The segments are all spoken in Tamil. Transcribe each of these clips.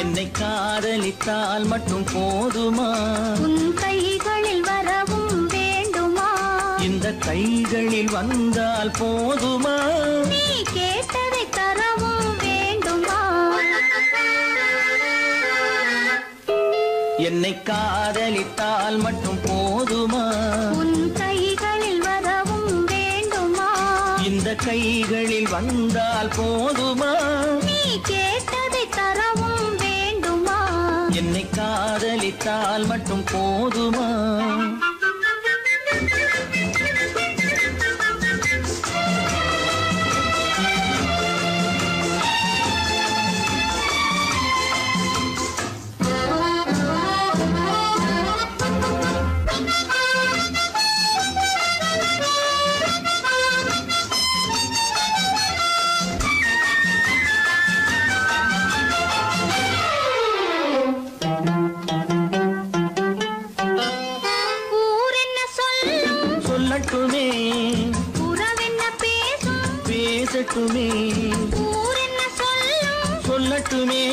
என்னை காதலித்தால் மட்டும் போதுமா? உன் கைகளில் வரவும் வேண்டுமா? இந்த கைகளில் வந்தால் போதுமா? நீ கேட்டதை தரவும் வேண்டுமா? என்னை காதலித்தால் மட்டும் போதுமா? உன் கைகளில் வரவும் வேண்டுமா? இந்த கைகளில் வந்தால் போதுமா? நீ கேட்டதை தரவும் வேண்டுமா? என்னை காதலித்தால் மட்டும் போதுமா? சொல்லட்டுமே உறவென்ன பேசும் பேசட்டுமே ஊர் என்ன சொல்லும் சொல்லட்டுமே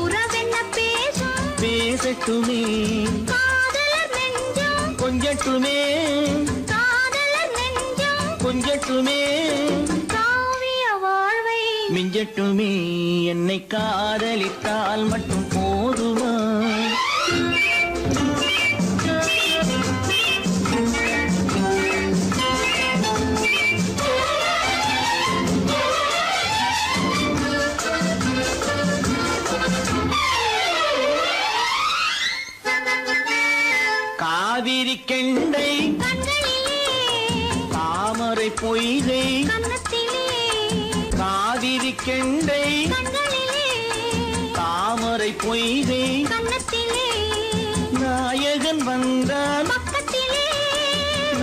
உறவென்ன பேசும் பேசட்டுமே காதலர் நெஞ்சம் கொஞ்சட்டுமே காதலர் நெஞ்சம் கொஞ்சட்டுமே காவிய வாழ்வை மிஞ்சட்டுமே. என்னை காதலித்தால் மட்டும் போதுமா? காவிரி கெண்டை கண்களிலே தாமரை பொய்கை கன்னத்திலே காவிரி கெண்டை கண்களிலே தாமரை பொய்கை கன்னத்திலே நாயகன் வந்தான் பக்கத்திலே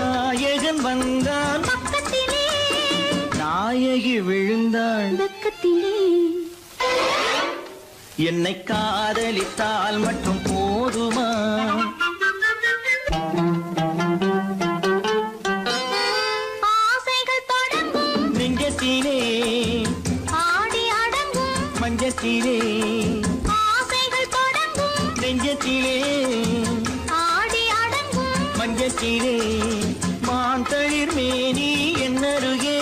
நாயகன் வந்தான் பக்கத்திலே நாயகி விழுந்தாள் பக்கத்திலே. என்னை காதலித்தால் மட்டும் போதுமா? ஆசைகள் தொடங்கும் நெஞ்சத்திலே ஆடி அடங்கும் மஞ்சத்திலே ஆசைகள் தொடங்கும் நெஞ்சத்திலே ஆடி அடங்கும் மஞ்சத்திலே மாந்தளிர் மேனி என்னருகே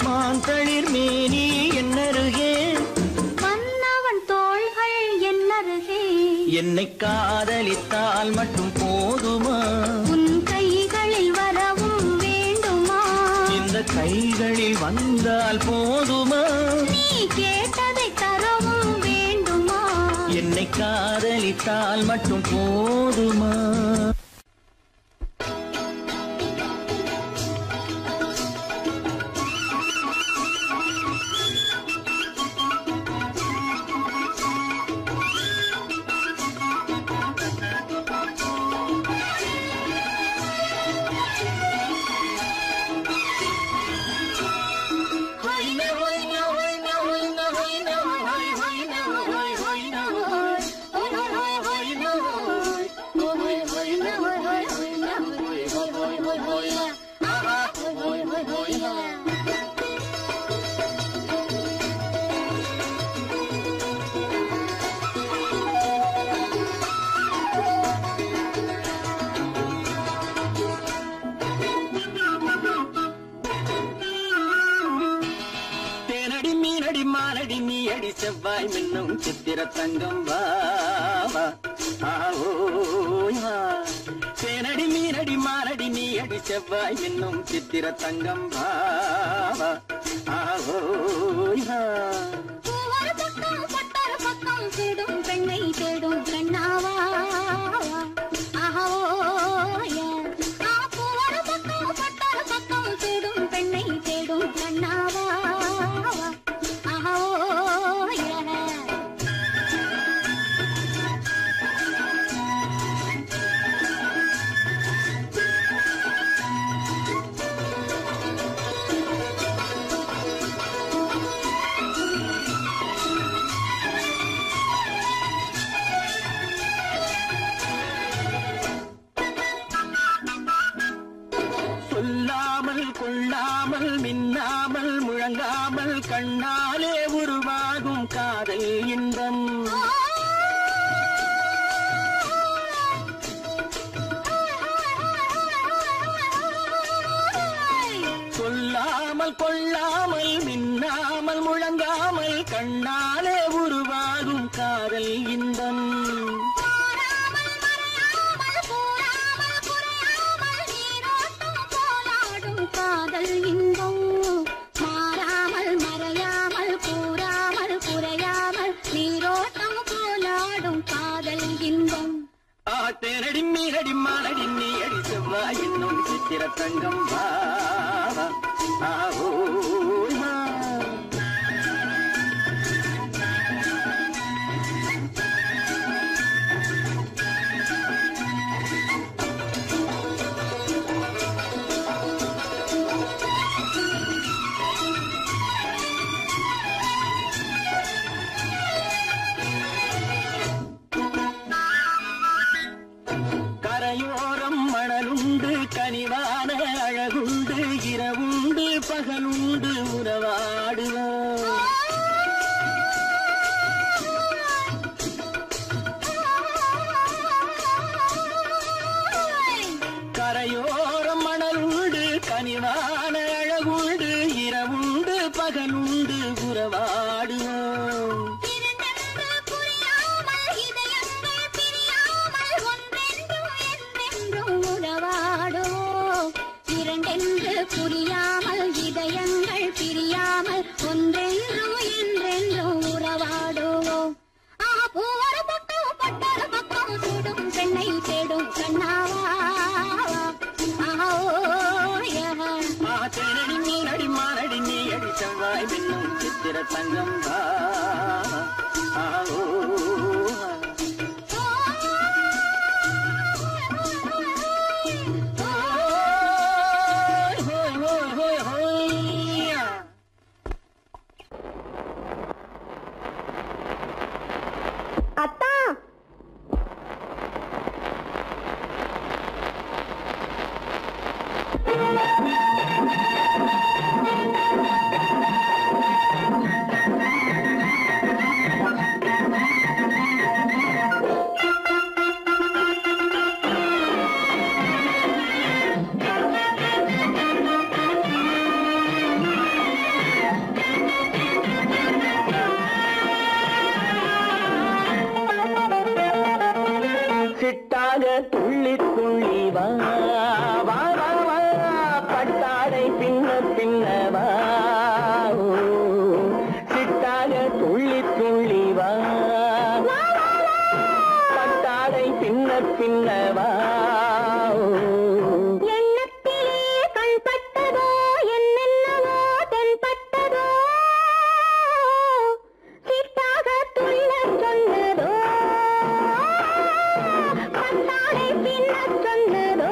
மாந்தளிர் மேனி என்னருகே மன்னவன் தோள்கள் என்னருகே என்னை காதலித்தால் மட்டும் போதுமா? உன் கைகளில் வரவும் வேண்டுமா? இந்த கைகளில் வந்தால் போதுமா? நீ கேட்டதை தரவும் வேண்டுமா? என்னை காதலித்தால் மட்டும் போதுமா? தேனடி மீனடி மானடி நீ அடி செவ்வாய் மின்னும் சித்திர தங்கம் வாவா ஆவோயா. தேனடி மீனடி மானடி நீ அடி செவ்வாய் மின்னும் சித்திர தங்கம் வாவா ஆவோயா. ஒரு பக்கம் பட்டொரு பக்கம் தேடும் பெண்ணை தேடும் கண்ணாவா ஆஹோயா. ஒரு பக்கம் பட்டொரு பக்கம் தேடும் பெண்ணை தேடும் கண்ணாவா ஆஹோயா. சொல்லாமல் கொள்ளாமல் மின்னாமல் முழங்காமல் கண்ணாலே உருவான உருவாகும் காதல் இன்பம். சொல்லாமல் கொள்ளாமல் மின்னாமல் முழங்காமல் கண்ணாலே உருவாகும் காதல் இன்பம். காதல் இன்பம் மாறாமல் மறையாமல் கூறாமல் குறையாமல் நீரோட்டம் போலாடும் காதல் இன்பம். தேனடி மீனடி மானடி நீ அடி செவ்வாய் என்னும் சித்திர தங்கம் வா கரையோரம் மணலுண்டு கனிவான அழகுண்டு இரவுண்டு பகலுண்டு உறவாடுவோம். கரையோரம் மணலுண்டு கனிவான அழகுண்டு இரவுண்டு பகலுண்டு உறவாடுவோம். இரண்டென்று புரியாமல் இதயங்கள் பிரியாமல் ஒன்றென்றும் என்றென்றும் உறவாடுவோம். பூவரு பக்கம் பட்டரு பக்கம் சூடும் பெண்ணை தேடும் கண்ணாவா. தேனடி மீனடி மானடி நீ அடி செவ்வாய் என்னும் சித்திர தங்கம் வா. அத்தா சிட்டாக துள்ளி துள்ளி வா வா வா வா பட்டாடை பின்ன பின்னவா. சிட்டாக துள்ளி துள்ளி வா பட்டாடை பின்ன பின்னவா. எண்ணத்திலே கண்பட்டதோ என்னென்னவோ தென்பட்டதோ சிட்டாக துள்ள சொன்னதோ பட்டாடை பின்ன சொன்னதோ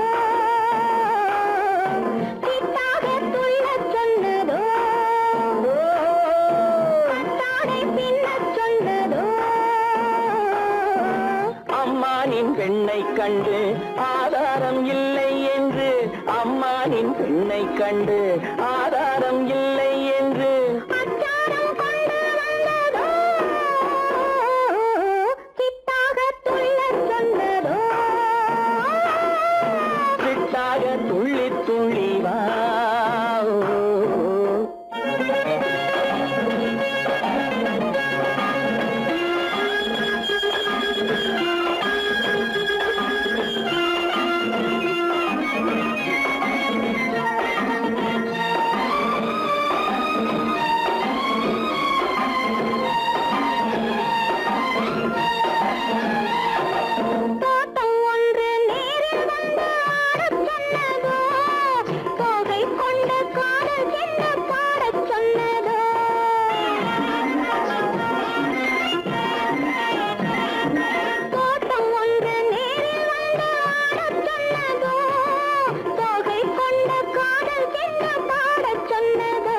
சிட்டாக துள்ள சொன்னதோ பட்டாடை பின்ன சொன்னதோ. அம்மானின் பெண்ணை கண்டு ஆதாரம் இல்லை என்று அம்மானின் பெண்ணை கண்டு ஆதாரம் இல்லை என்று அச்சாரம் கொண்டு வந்ததோ சிட்டாக துள்ள சொன்னதோ. சிட்டாக துள்ளி துள்ளி வா. தோட்டம் ஒன்று நேரில் வந்து ஆடச் சொன்னதோ தோகை கொண்ட காதல் என்ன பாடச் சொன்னதோ. தோட்டம் ஒன்று நேரில் வந்து ஆடச் சொன்னதோ தோகை கொண்ட காதல் என்ன பாடச் சொன்னதோ.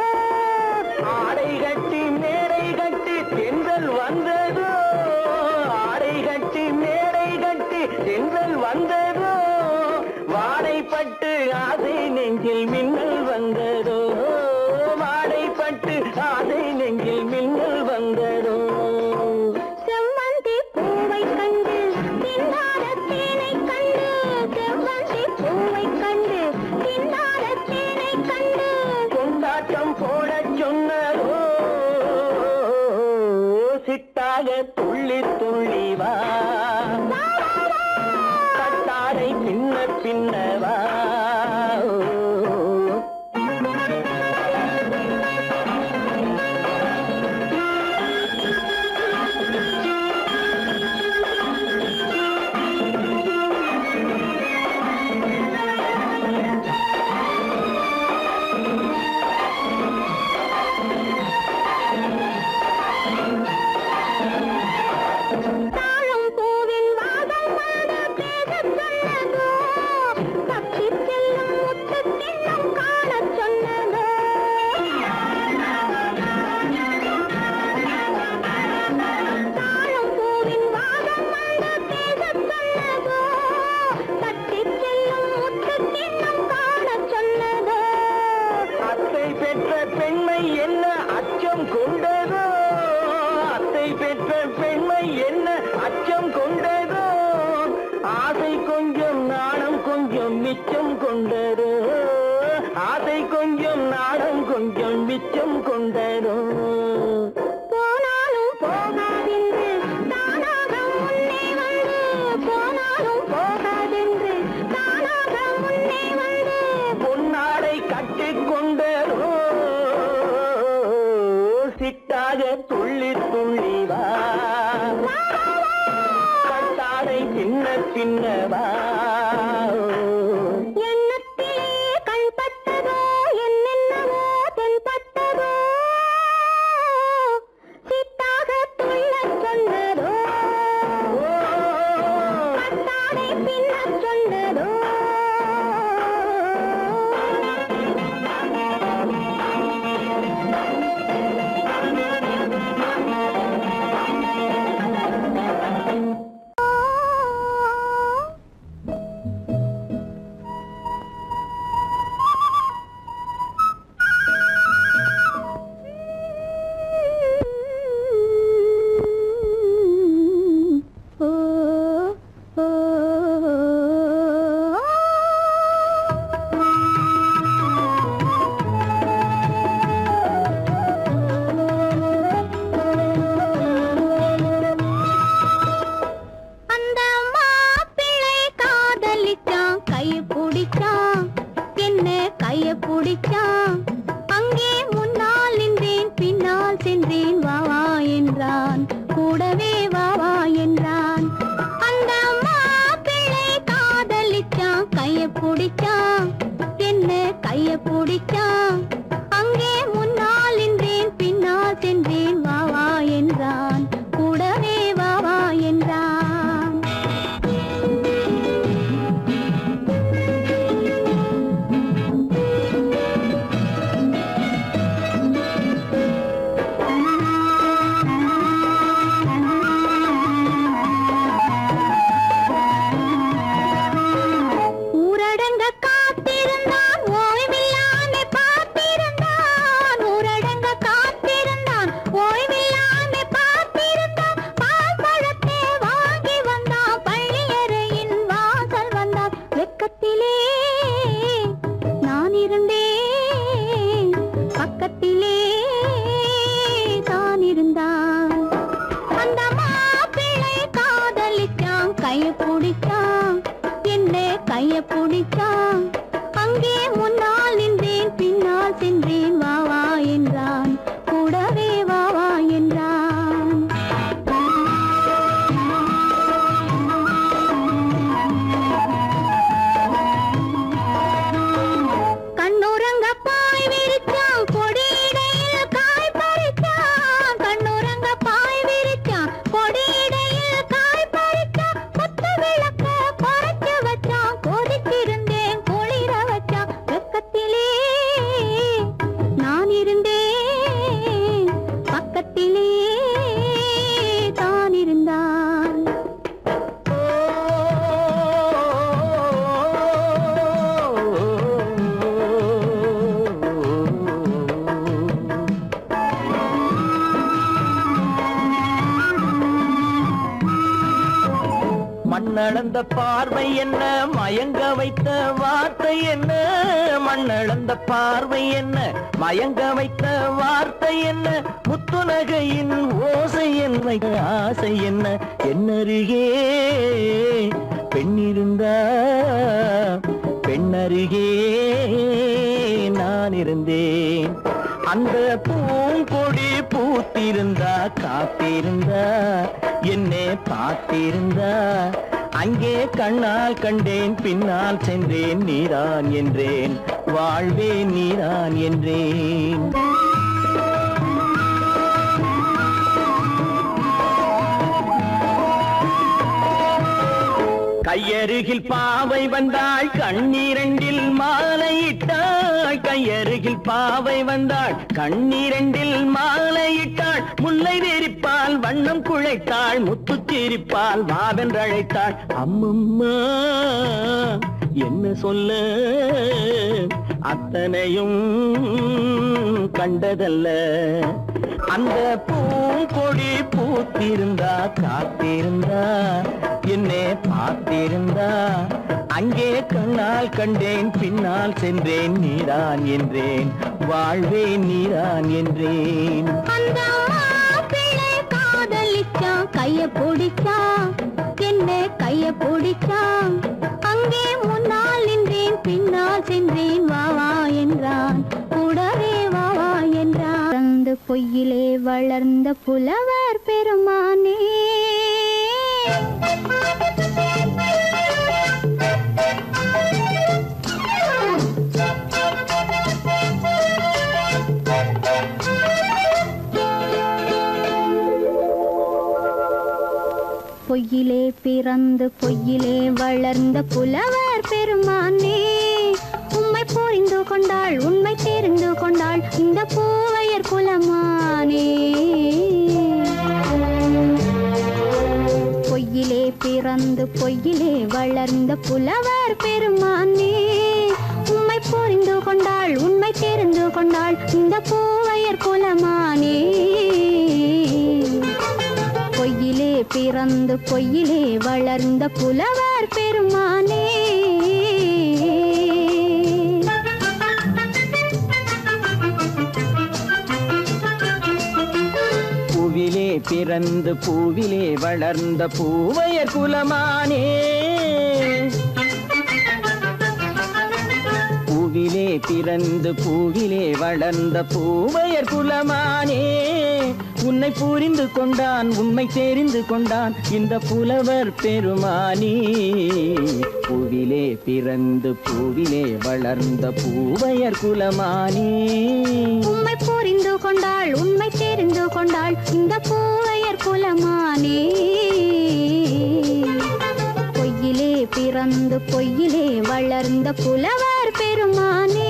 ஆடை கட்டி மேடை கட்டி தென்றல் வந்ததோ. ஆடை கட்டி மேடை கட்டி தென்றல் வந்ததோ. வாடைப்பட்டு ஆசை நெஞ்சில் மின்னல் வந்ததோ. வாடைப்பட்டு ஆசை நெஞ்சில் மின்னல் வந்ததோ. துள்ளி துள்ளி வா கட்டாடை பின்ன பின்னவா மிச்சம் கொண்டதோ ஆசை கொஞ்சம் நாடம் கொஞ்சம் மிச்சம் கொண்டதோ போனாலும் போகாதென்று தானாக முன்னே வந்து போனாலும் போகாதென்று தானாக முன்னே வந்து பொன்னாடை கட்டிக்கொண்டதோ சிட்டாக துள்ளி துள்ளி வா கட்டாடை சின்ன சின்னவா மண்ணளந்த பார்வை என்ன மயங்க வைத்த வார்த்தை என்ன மண்ணளந்த பார்வை என்ன மயங்க வைத்த வார்த்தை என்ன முத்துநகையின் ஓசை என்ன ஆசை என்ன என்னருகே பெண்ணிருந்தா பெண்ணருகே நான் இருந்தேன் அந்த பூங்கொடி பூத்திருந்தா காத்திருந்தா என்னை பார்த்திருந்தா அங்கே கண்ணால் கண்டேன் பின்னால் சென்றேன் நீதான் என்றேன் வாழ்வே நீதான் என்றேன் கையருகில் பாவை வந்தாள் கண்ணீரண்டில் மாலையிட்டாள் கையருகில் பாவை வந்தாள் கண்ணீரண்டில் மாலையிட்டாள் முல்லை வெறிப்பால் வண்ணம் குழைத்தாள் முத்து சிரிப்பால் வாவென்றழைத்தாள் அம்மம்மா என்ன சொல்ல அத்தனையும் கண்டதல்ல அந்த பூங்கொடி பூத்திருந்தா காத்திருந்தா என்னை பார்த்திருந்தா அங்கே கண்ணால் கண்டேன் பின்னால் சென்றேன் நீதான் என்றேன் வாழ்வே நீதான் என்றேன் அந்த மாப்பிள்ளை காதலிச்சான் கைய பிடிச்சான் என்ன கைய பிடிச்சான் அங்கே முன்னால் நின்றேன் பின்னால் சென்றேன் வா வா என்றான் கூடவே வா வா என்றான் பொய்யிலே வளர்ந்த புலவர் பெருமானே பொய்யிலே பிறந்து பொய்யிலே வளர்ந்த புலவர் பெருமானே உம்மை புரிந்து கொண்டாள் உண்மை தெரிந்து கொண்டாள் இந்த பூவையர் குலமானே பொய்யிலே பிறந்து பொய்யிலே வளர்ந்த புலவர் பெருமானே உம்மை புரிந்து கொண்டாள் உண்மை தெரிந்து கொண்டாள் இந்த பூவையர் குலமானே பொய்யிலே பிறந்து பொய்யிலே வளர்ந்த புலவர் பெருமானே பூவிலே பிறந்து பூவிலே வளர்ந்த பூவையர் குலமானே பூவிலே பிறந்து பூவிலே வளர்ந்த பூவையர் குலமானே உன்னை புரிந்து கொண்டான் உண்மை தெரிந்து கொண்டான் இந்த புலவர் பெருமானே பூவிலே பிறந்து பூவிலே வளர்ந்த பூவையர் குலமானே உம்மை புரிந்து கொண்டாள் உண்மை தெரிந்து கொண்டாள் இந்த பூவையர் குலமானே பொய்யிலே பிறந்து பொய்யிலே வளர்ந்த புலவர் பெருமானே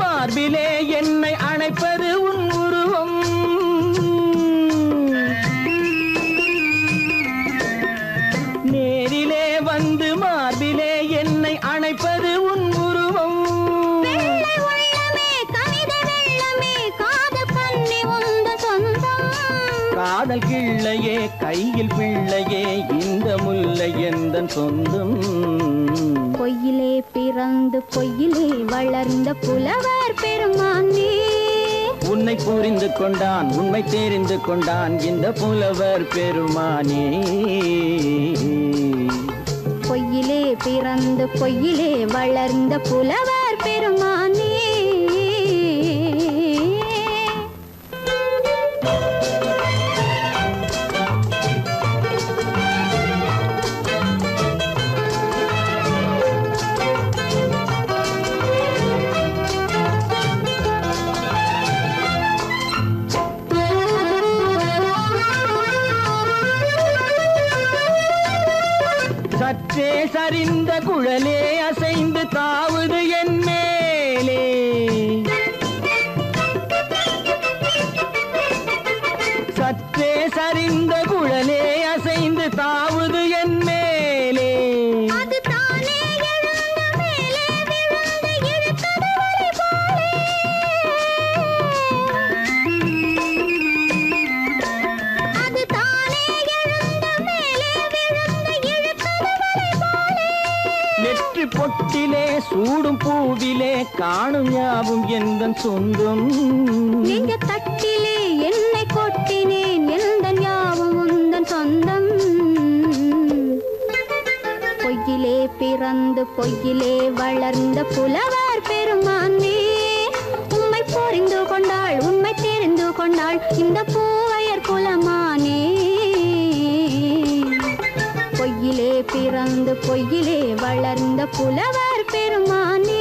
மார்பிலே என்னை அணைப்பது உன் உருவம் நேரிலே வந்து மார்பிலே என்னை அணைப்பது உன் உருவம் காதல் கிள்ளையே கையில் பிள்ளையே இந்த முல்லை எந்தன் சொந்தம் பொய்யிலே பிறந்து பொய்யிலே வளர்ந்த புலவர் பெருமானே உன்னை புரிந்து கொண்டான் உண்மை தெரிந்து கொண்டான் இந்த புலவர் பெருமானே பொய்யிலே பிறந்து பொய்யிலே வளர்ந்த புலவர் பெருமானே அசைந்து தாவுது என் மேலே. சற்றே சரிந்த குழலே அசைந்து தாவுது என் மேலே. அது தானே எழுந்த மேலே விழுந்து இழுத்தது வலை போலே. அது தானே எழுந்த மேலே விழுந்து இழுத்தது வலை போலே. நெற்றி பொட்டிலே சூடும் பூவிலே காணும் யாவும் எந்தன் சொந்தம். நெஞ்ச தட்டிலே என்னை கொட்டினேன் எந்தன் யாவும் உந்தன் சொந்தம். பொய்யிலே பிறந்து பொய்யிலே வளர்ந்த புலவர் பெருமானே, உம்மை புரிந்து கொண்டாள் உண்மை தெரிந்து கொண்டாள் இந்த பூவையர் குலமானே. பொய்யிலே பிறந்து பொய்யிலே வளர்ந்த புலவர் பெருமானே.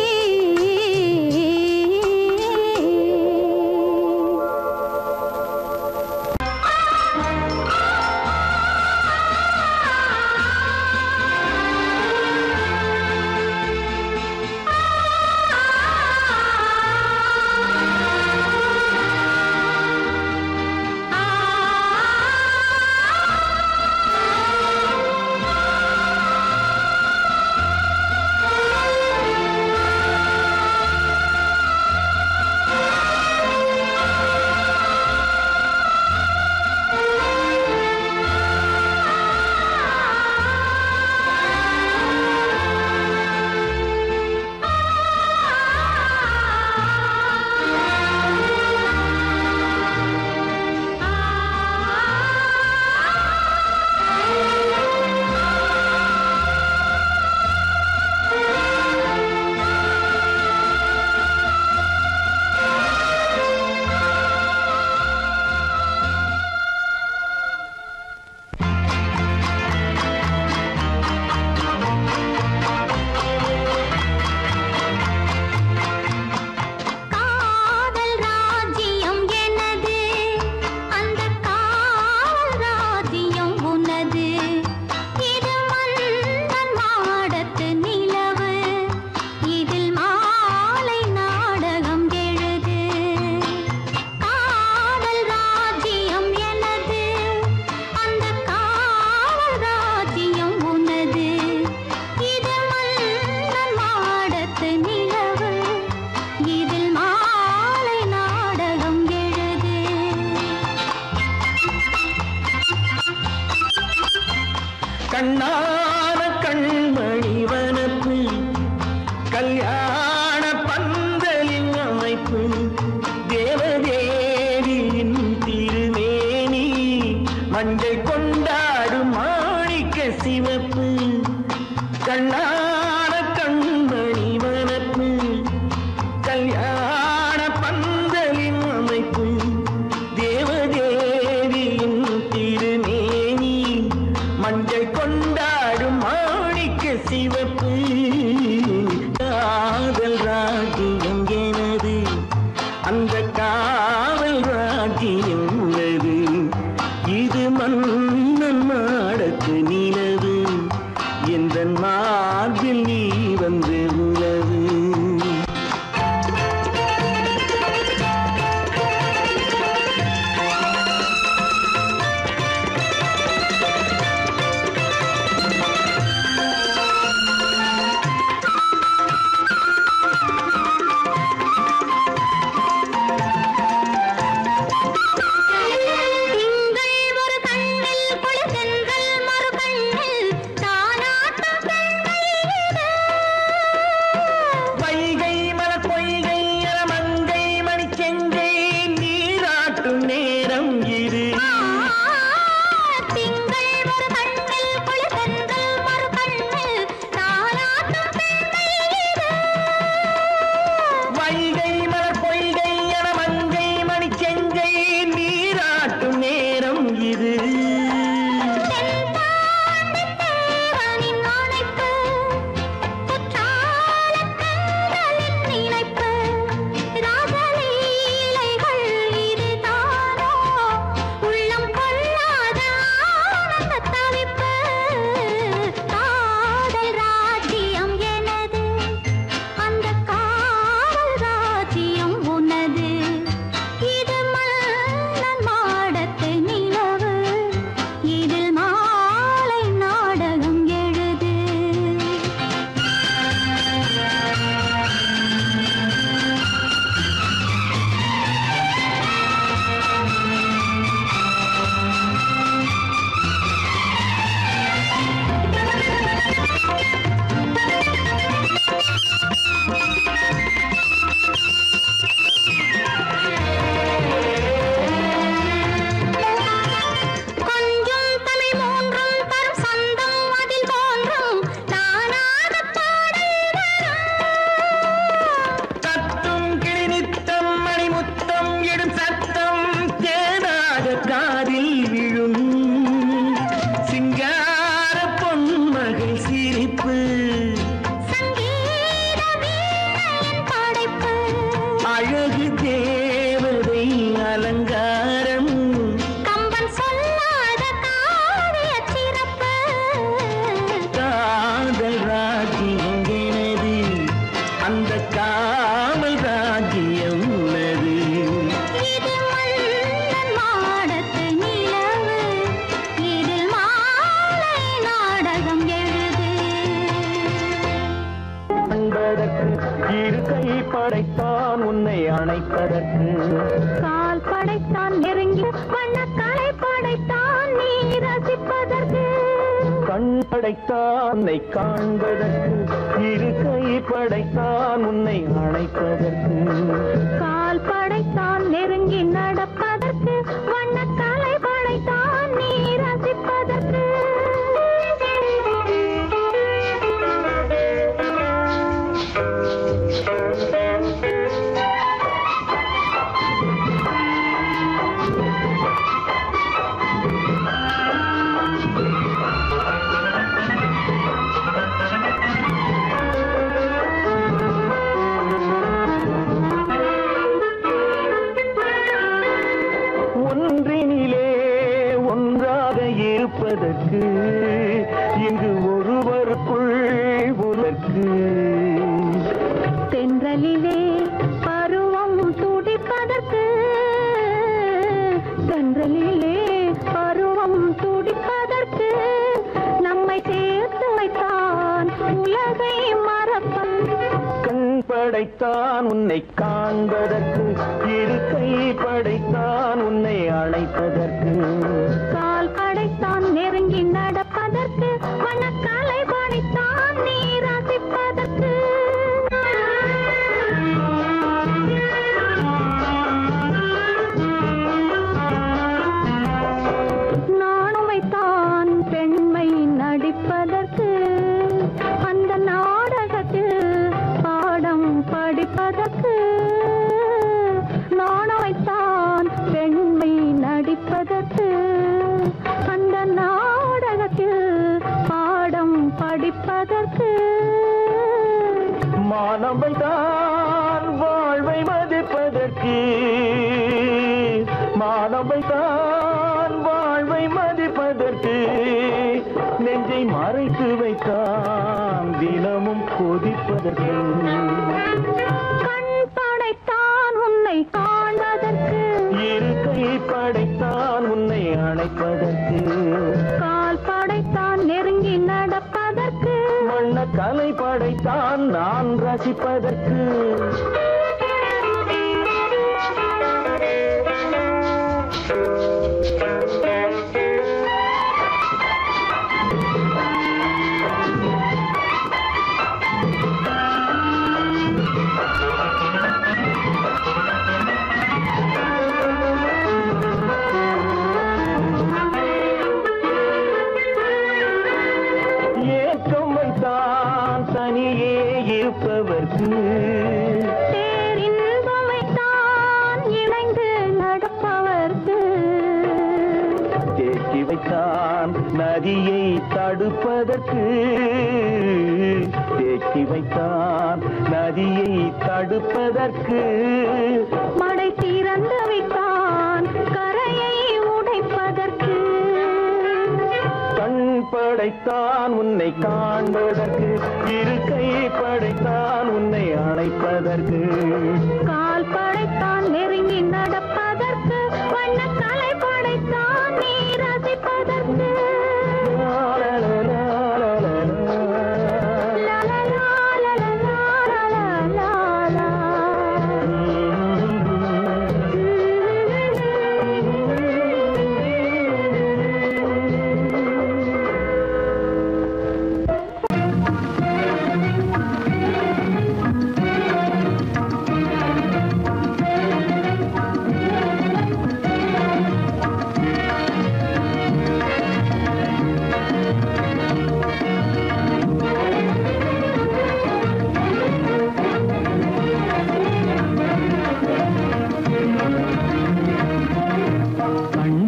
கண்ணான கண்மணி வனப்பு கல்யாண பந்தலின் அமைப்பு தேவதேவியின் திருமேனி மஞ்சள் கொண்டாடும் மாணிக்க சிவப்பு. கண்ணான கண்மணி வனப்பு கல்யாண பந்தலின் அமைப்பு தேவதேவியின் திருமேனி மஞ்சள் கொண்டாடும் மாணிக்க சிவப்பு. காதல் ராஜ்யம் எனது அந்த காவல் ராஜ்யம் உள்ளது. இது மன்னன் மாடத்து நிலவு எந்த மார்பில் நீ வந்து உலவு. இரு கை படைத்தான் உன்னை அணைப்பதற்கு கால் படைத்தான் நெருங்கி வண்ணக்காலை படைத்தான் நீ ரசிப்பதற்கு கண் படைத்தான் உன்னை காண்பதற்கு இரு கை படைத்தான் உன்னை அணைப்பதற்கு கால் படைத்தான் நெருங்கி நடப்பதற்கு வண்ணக்காலை படைத்தான் நீ ரசிப்பதற்கு இருப்பதற்கு இங்கு ஒருவருக்குள் ஒருவருக்கு தென்றலிலே பருவம் துடிப்பதற்கு தென்றலிலே பருவம் துடிப்பதற்கு நம்மை சேர்த்து வைத்தான் உலகை மறப்பன் கண் படைத்தான் உன்னை காண்பதற்கு இரு கை படைத்தான் உன்னை அழைப்பதற்கு கால் படைத்தான் நெருங்கி நடப்பதற்கு வண்ணக்காலை படைத்தான் நீ ரசிப்பதற்கு நானும் வைத்தான் பெண்மை நடிப்பதற்கு அந்த நாடகத்தில் பாடம் படிப்பதற்கு நானும் வைத்தான் பெண்மை நடிப்பதற்கு அந்த நாடகத்தில் பாடம் படிப்பதற்கு மானவை தான் வாழ்வை மதிப்பதற்கு மானவை தான் வாழ்வை மதிப்பதற்கு நெஞ்சை மறைத்து வைத்தான் தினமும் கொதிப்பதற்கு கண் படைத்தான் உன்னை காண்பதற்கு இரு கை படைத்தான் உன்னை அணைப்பதற்கு கால் படைத்தான் நெருங்கி நடப்பதற்கு வண்ண கலை படைத்தான் நான் ரசிப்பதற்கு ஏக்கம் வைத்தான் தனியே இருப்பவர்க்கு பேரின்பம் வைத்தான் இணைந்து நடப்பவர்க்கு தேக்கி வைத்தான் நதியை தடுப்பதற்கு தேக்கி வைத்தான் நதியை தடுப்பதற்கு மடை திறந்து வைத்தான் கரையை உடைப்பதற்கு கண் படைத்தான் உன்னை காண்பதற்கு இரு கை படைத்தான் உன்னை அணைப்பதற்கு கால் படைத்தான் நெருங்கி நடப்பதற்கு வண்ணக்கலை படைத்தான் நீ ரசிப்பதற்கு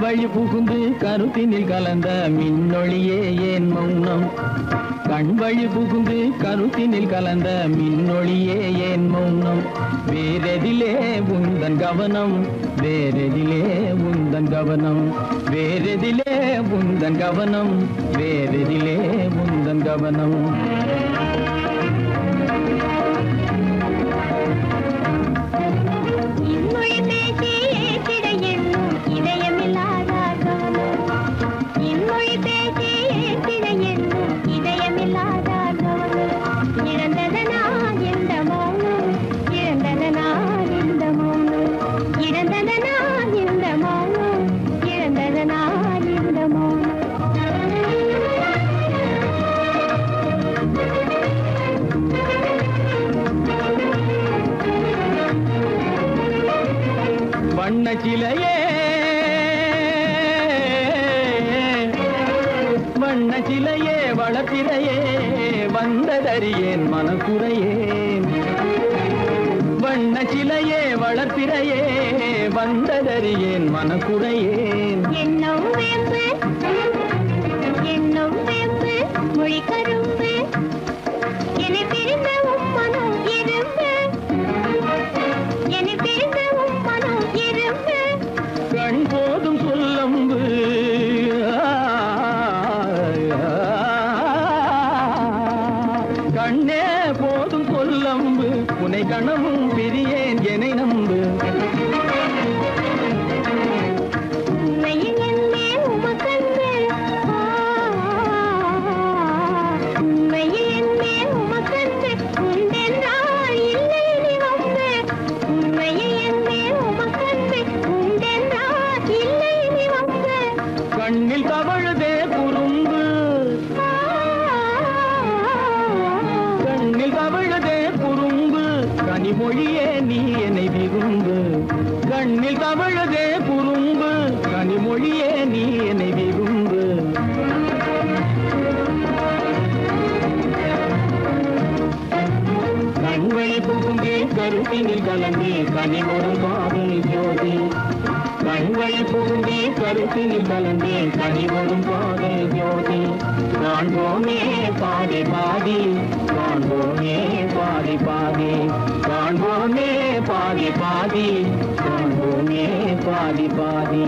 வழி புகுந்து கருத்தினில் கலந்த மின்னொளியே ஏன் மௌனம் கண் வழி புகுந்து கருத்தினில் கலந்த மின்னொளியே ஏன் மௌனம் வேறெதிலே உந்தன் கவனம் வேறெதிலே உந்தன் கவனம் வேறெதிலே உந்தன் கவனம் வேறெதிலே உந்தன் கவனம் இறந்ததனா எந்த மௌனம் சிலையே வண்ண சிலையே வளர்ப்பிறையே வந்ததறியேன் மனக்குறையேன் வண்ண சிலையே வளர்ப்பிறையே வந்ததறியேன் மனக்குறையேன் என்னும் வேம்பு மொழி கரும்பு என்னை பிரிந்த உம்மனும் இரும்பு என்னை பிரிந்த உம்மனும் இரும்பு கண் போதும் சொல்லம்பு கண்ணே போதும் சொல்லம்பு உனை கணமும் பிரியேன் என்னை நம்பு உண்மையில் என்னே உமக்கன்று உண்மையில் என்னே உமக்கன்று உண்டென்றால் இல்லை நீ வம்பு உண்மையில் என்னே உமக்கன்று உண்டென்றால் இல்லை நீ வம்பு கண்ணில் தவழுதே குறும்பு கண்ணில் தவழுதே குறும்பு கனிமொழியே நீ என்னை விரும்பு கண்ணில் தவழுதே குறும்பு கனிமொழியே நீ என்னை விரும்பு கண்வழி புகுந்தே கருத்தினில் கலந்தே கனிமொரு காதல் ஜோதி கண்வழி புகுந்தே கருத்தினில் கலந்தே கனிமொரும் காதல் ஜோதி காண்போமே பாதி பாதி காண்போமே பாதி பாதி காண்போமே பாதி பாதி காண்போமே பாதி பாதி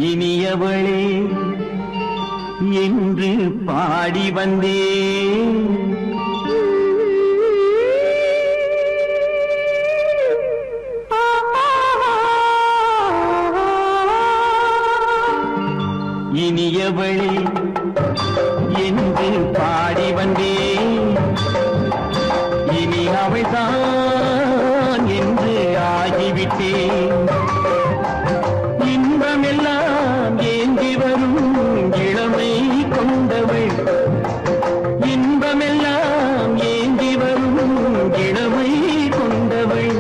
இனியவளே என்று பாடி வந்தேன் இனியவளே என்று பாடி வந்தேன் இனி அவள்தான் என்று ஆகிவிட்டேன் இன்பமெல்லாம் ஏந்தி வரும் இளமை கொண்டவள் இன்பமெல்லாம் ஏந்தி வரும் இளமை கொண்டவள்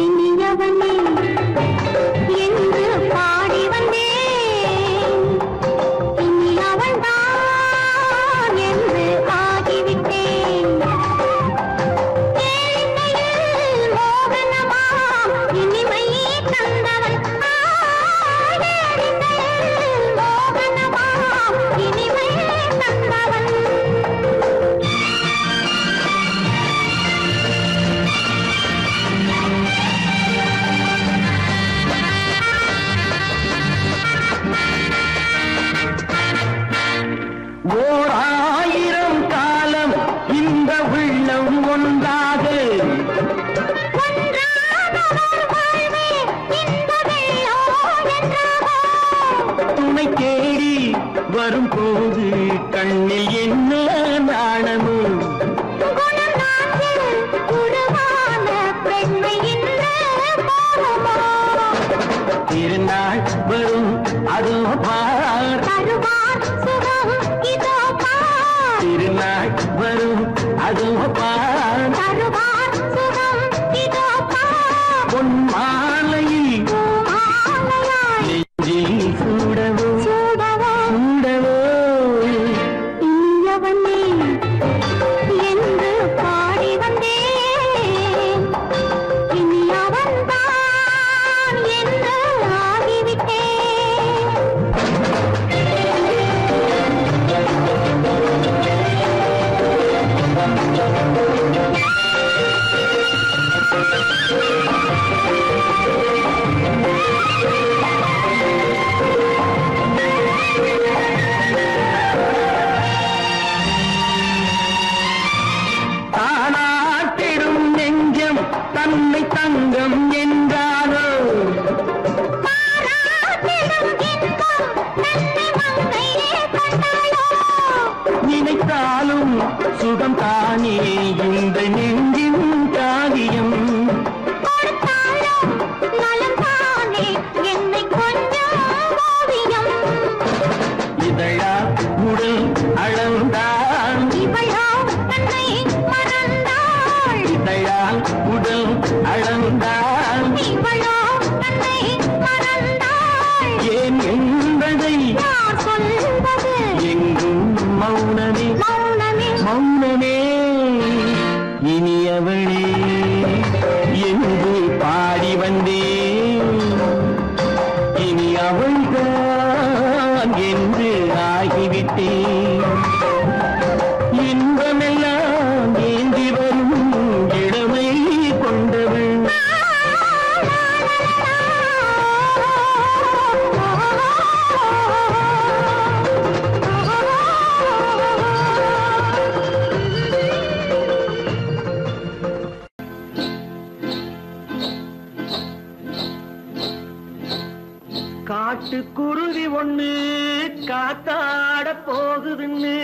இனியவனே என்று பாடி வந்தேன் இனி அவள்தான் என்று ஆகிவிட்டேன் ஏழையில் மோகனமாம் இனிமை தந்தவன் ஏழையில் மோகனமாம் இனிமை தந்தவன் ஓர் ஆயிரம் காலம் இந்த உள்ளம் ஒன்றாக உன்னை தேடி வரும் போது கண்ணில் என்ன நாணமோ திருநாள் வரும் அதோ பார் திருநாள் வரும் அதோ பார் சுகம் தானே இந்த நெஞ்சின் காவியம். கொடுத்தாலும் நலம் தானே என்னை கொஞ்சம் ஓவியம். இதழா உடல் அளந்தாள், இவளோ தன்னை மறந்தாள். இதழால் உடல் அளந்தாள், இவளோ தன்னை மறந்தாள். ஏன் என்பதை யார் சொல்வது? எங்கும் மௌனமே மௌனமே மௌனமே. இனியவளே என்று பாடி வந்தேன், இனி அவள்தான் என்று ஆகிவிட்டேன். இன்பமெல்லாம் ஏந்தி வரும் இளமை கொண்டவள். காட்டுக்குருவி ஒண்ணு காத்தாட போகுதுன்னு,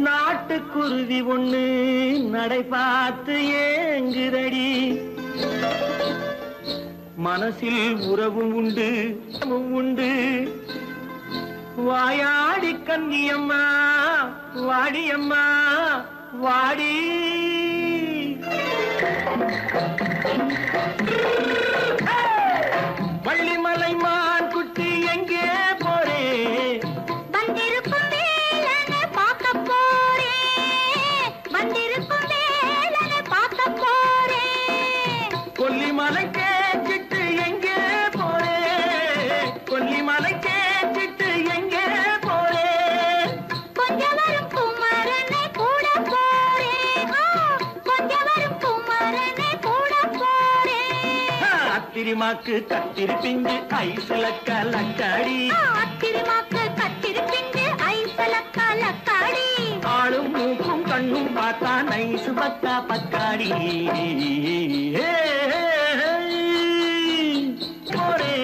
நாட்டுக்குருவி ஒண்ணு நடை பார்த்து ஏங்குதடி. மனசில் உறவும் உண்டு உண்டு, வாயாடி கன்னியம்மா வாடியம்மா வாடி. வள்ளிமலை மான் குட்டி எங்கே போறே? வந்திருக்கும் வேலனை பார்க்க போறேன். வந்திருக்கும் வேலனை பார்க்க போறேன். கொல்லிமலை கேச்சிட்டு எங்கே போறே? கொல்லிமலை கேச்சிட்டு எங்கே போறே? கொஞ்சம் வரும் குமரனை கூட போறேன். கொஞ்சம் வரும் குமரனை கூட போறேன். அத்திரிமாக்கு கத்திருப்பிஞ்சு ஐசுல கலக்காடி, அத்திரிமாக்கு கத்திருப்பிஞ்சு ஐசல கலக்காடி. ஆளும் மூக்கும் கண்ணும் பார்த்தா நைசு பக்கா பக்காடி. போரே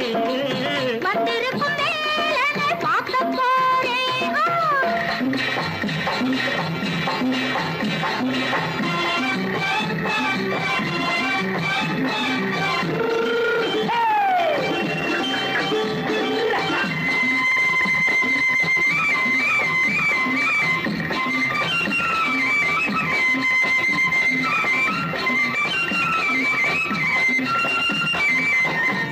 வந்திருக்கும் வேலனை பார்க்க போறேன்.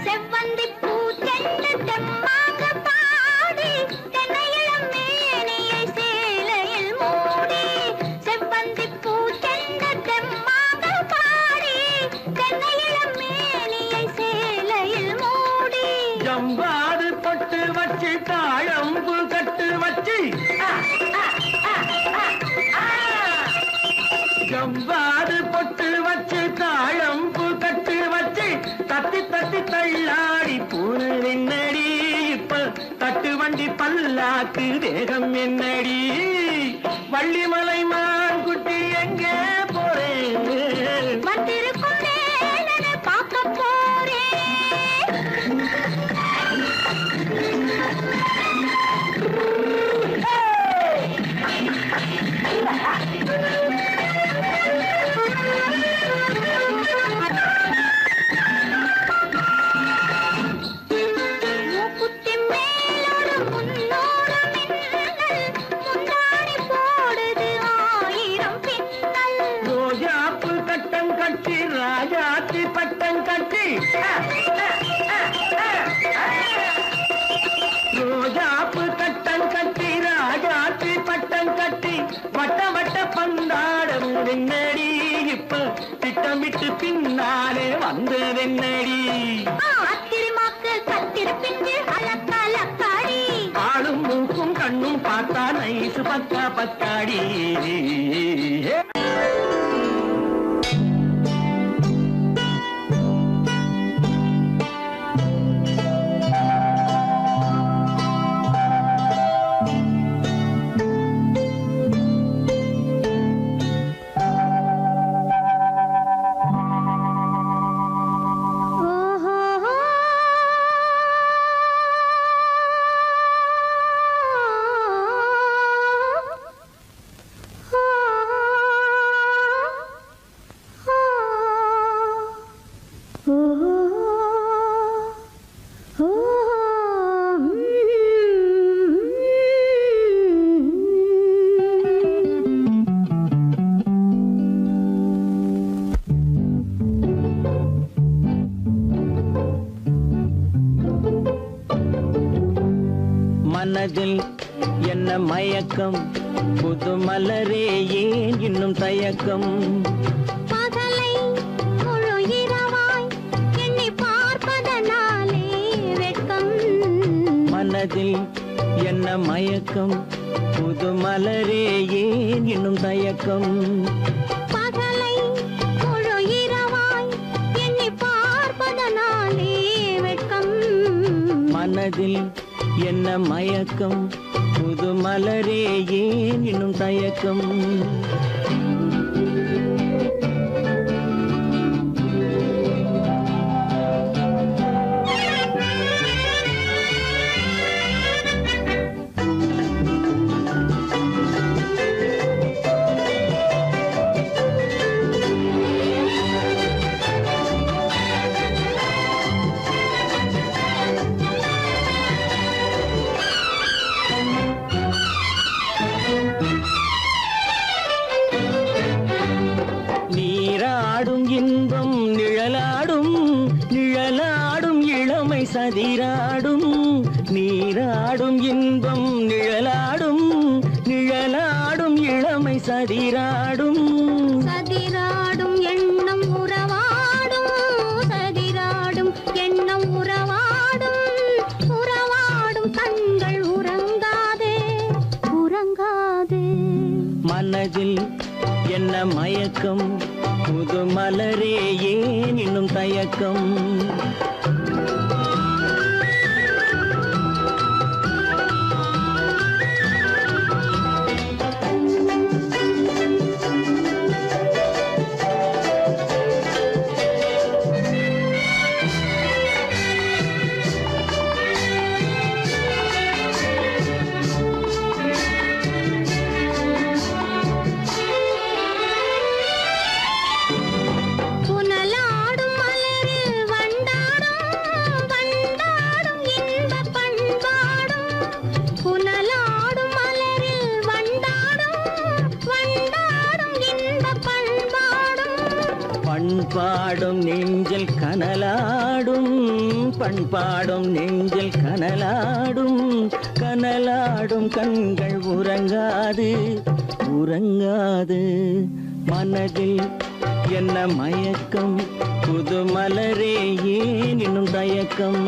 செவ்வந்தி பூ செண்டு தெம்மாக பாடி, தென்னையிளம் மேனியை சேலையில் மூடி. செவ்வந்தி பூ செண்டு தெம்மாக பாடி, தென்னையிளம் மேனியை சேலையில் மூடி. ஜம்பாது பொட்டு வச்சு தாழம்பு கட்டு வச்சு, ஜம்பாது பொட்டு வச்சு தாழம்பு கட்டு வச்சு, தட்டி தட்டி தள்ளாடி பூனு என்னடி. இப்ப தட்டு வண்டி பல்லாக்கு வேகம் என்னடி. வள்ளிமலை மான் குட்டி எங்கே போறேன்? வந்திருக்கும் வேலனை பார்க்க போறேன். மூக்குத்தி மேலோடு முன்னோடு மின்னல், முந்தாடி போடுது ஆயிரம் பின்னல். ரோஜாப்பு கட்டம் கட்டி ராஜாத்தி பட்டம் கட்டி, ரோஜாப்பு கட்டம் கட்டி ராஜாத்தி பட்டம் கட்டி, வட்ட வட்ட பந்தாடம் என்னடி. இப்ப திட்டமிட்டு பின்னாலே வந்ததென்னடி. அத்திரிமாக்கு கத்திருப்பிஞ்சு அலக்காடி. ஆளும் மூக்கும் கண்ணும் பார்த்தா நைசு பக்கா பக்காடி. மயக்கம் புது மலரே ஏன் இன்னும் தயக்கம் பகலை முழு இரவாய் எண்ணி பார்ப்பதனாலே வெட்கம் மனதில் என்ன மயக்கம் புது மலரே ஏன் இன்னும் தயக்கம் பகலை முழு இரவாய் எண்ணி பார்ப்பதனாலே வெட்கம் மனதில் என்ன மயக்கம் புது மலரே ஏன் இன்னும் தயக்கம் சதிராடும் நீராடும் இன்பம் நிழலாடும் நிழலாடும் இளமை சதிராடும் சதிராடும் எண்ணம் உறவாடும் சதிராடும் எண்ணம் உறவாடும் உறவாடும் கண்கள் உறங்காதே உறங்காதே மனதில் என்ன மயக்கம் புது மலரே ஏன் இன்னும் தயக்கம் பண்பாடும் நெஞ்சில் கனலாடும் பண்பாடும் நெஞ்சில் கனலாடும் கனலாடும் கண்கள் உறங்காது உறங்காது மனதில் என்ன மயக்கம் புது மலரே ஏன் இன்னும் தயக்கம்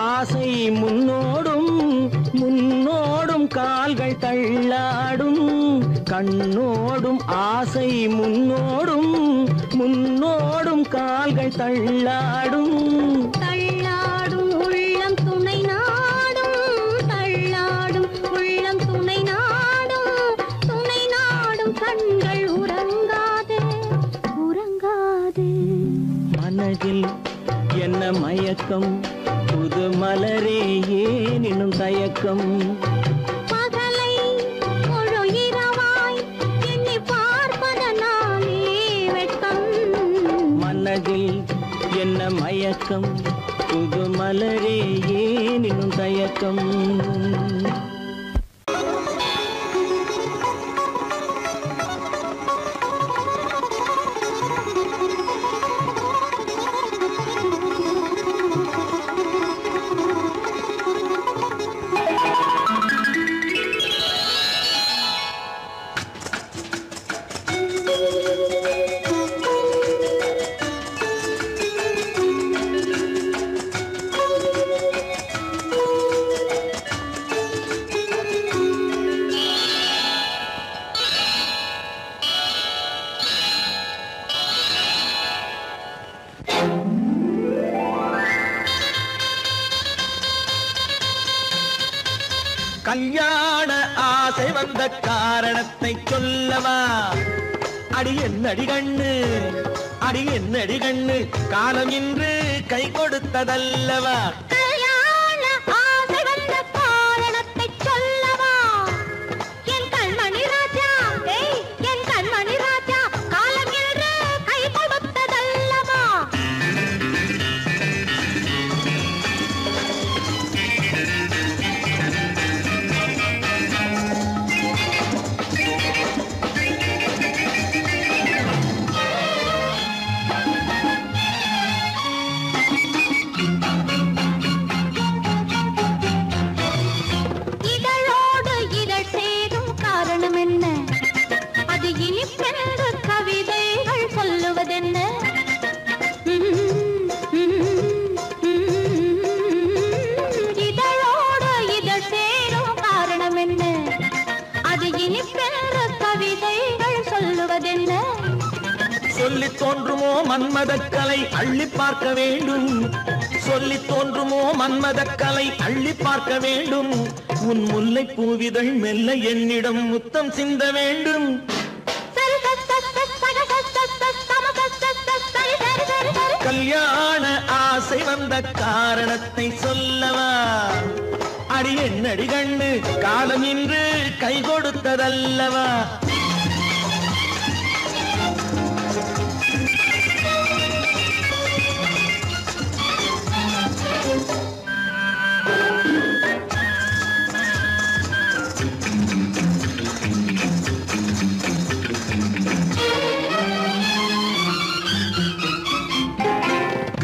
ஆசை முன்னோடும் முன்னோடும் கால்கள் தள்ளாடும் கண்ணோடும் ஆசை முன்னோடும் முன்னோடும் கால்கள் தள்ளாடும் தள்ளாடும் உள்ளம் துணை நாடும் தள்ளாடும் உள்ளம் துணை நாடும் கண்கள் உறங்காதே உறங்காதே மனதில் என்ன மயக்கம் புது மலரே ஏன் இன்னும் தயக்கம் பகலை முழு இரவாய் எண்ணி பார்ப்பதனாலே வெட்கம் மனதில் என்ன மயக்கம் புது மலரே ஏன் இன்னும் தயக்கம் கல்யாண ஆசை வந்த காரணத்தை சொல்லவா அடி என்னடி கண்ணு அடி என்னடி கண்ணு காலம் இன்று கை கொடுத்ததல்லவா கல்யாண சொல்லி தோன்றுமோ மன்மதக்கலை அள்ளி பார்க்க வேண்டும் சொல்லி தோன்றுமோ மன்மதக்கலை அள்ளி பார்க்க வேண்டும் உன் முல்லை பூவிதழ் மெல்ல என்னிடம் முத்தம் சிந்த வேண்டும் கல்யாண ஆசை வந்த காரணத்தை சொல்லவா அடி என்னடி கண்ணு காலம் இன்று கை கொடுத்ததல்லவா